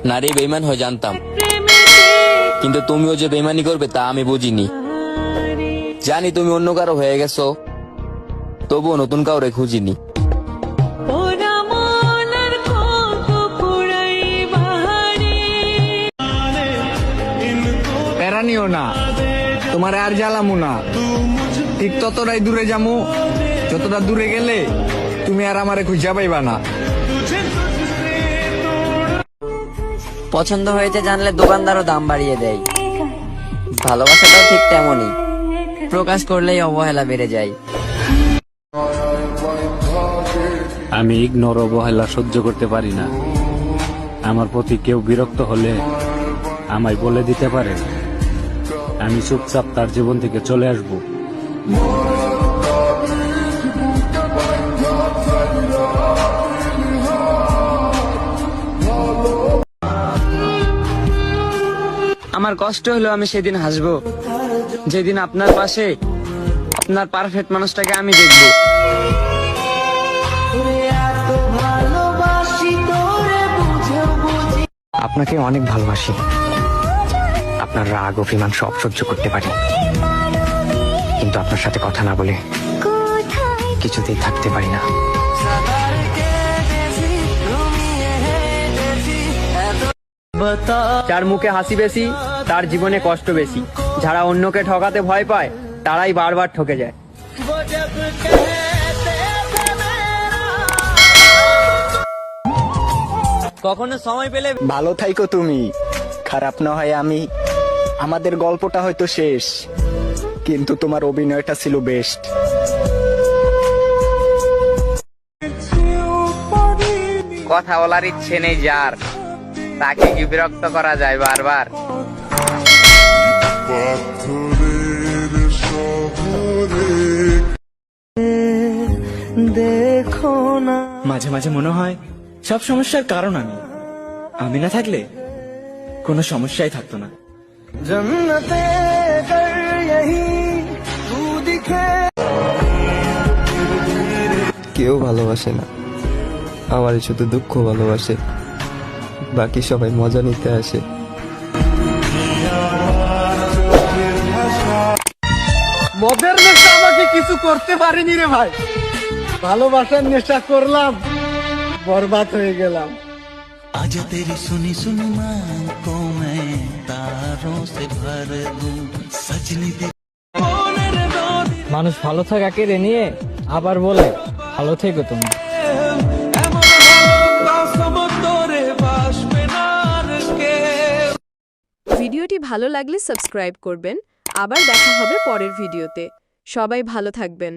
নারী বেঈমান হয় জানতাম, কিন্তু তুমিও যে বেঈমানি করবে তা আমি বুঝিনি। জানি তুমি অন্য কারো হয়ে গেছো, তবুও নতুন কাউরে খুঁজিনি। প্যারা নিও না, তোমার আর জ্বালামু না। ঠিক ততটাই দূরে যামু যতটা দূরে গেলে তুমি আর আমারে খুঁজা পাইবা না। পছন্দ হয়েছে জানলে দোকানদারও দাম বাড়িয়ে দেয়। ভালোবাসাটাও ঠিক তেমনই, প্রকাশ করলেই অবহেলা বেড়ে যায়। আমি ইগনোর অবহেলা সহ্য করতে পারি না। আমার প্রতি কেউ বিরক্ত হলে আমায় বলে দিতে পারে, আমি চুপচাপ তার জীবন থেকে চলে আসব। আমার কষ্ট হলো আমি সেদিন হাসবো যেদিন আপনার পাশে আপনার পারফেক্ট মানুষটাকে আমি দেখব। আপনাকে অনেক ভালোবাসি, আপনার রাগ অভিমান সব সহ্য করতে পারি, কিন্তু আপনার সাথে কথা না বলে কিছুতেই থাকতে পারি না। যার মুখে হাসি বেশি তার জীবনে কষ্ট বেশি। যারা অন্যকে ঠকাতে ভয় পায় তারাই বারবার ঠকে যায়। কখনো সময় পেলে ভালো থাইকো তুমি, খারাপ না হয় আমি। আমাদের গল্পটা হয়তো শেষ, কিন্তু তোমার অভিনয়টা ছিল বেস্ট। কথা বলার ইচ্ছে নেই যার, তাকে কি বিরক্ত করা যায় বারবার? মাঝে মাঝে মনে হয় সব সমস্যার কারণ আমি না থাকলে কোনো সমস্যাই থাকতো না। কেউ ভালোবাসে না, আমার শুধু দুঃখ ভালোবাসে, বাকি সবাই মজা নিতে আসে। মদের নেশা আমাকে কিছু করতে পারিনি রে ভাই, ভালোবাসার নেশা করলাম, বরবাদ হয়ে গেলাম। आज तेरी सुनी सुन को मैं तारों से भर दूं सजनी। মানুষ ভালো থাকাকে রে নিয়ে আবার বলে ভালো থেকো তুমি। ভিডিওটি ভালো লাগলে সাবস্ক্রাইব করবেন। আবার দেখা হবে পরের ভিডিওতে। সবাই ভালো থাকবেন।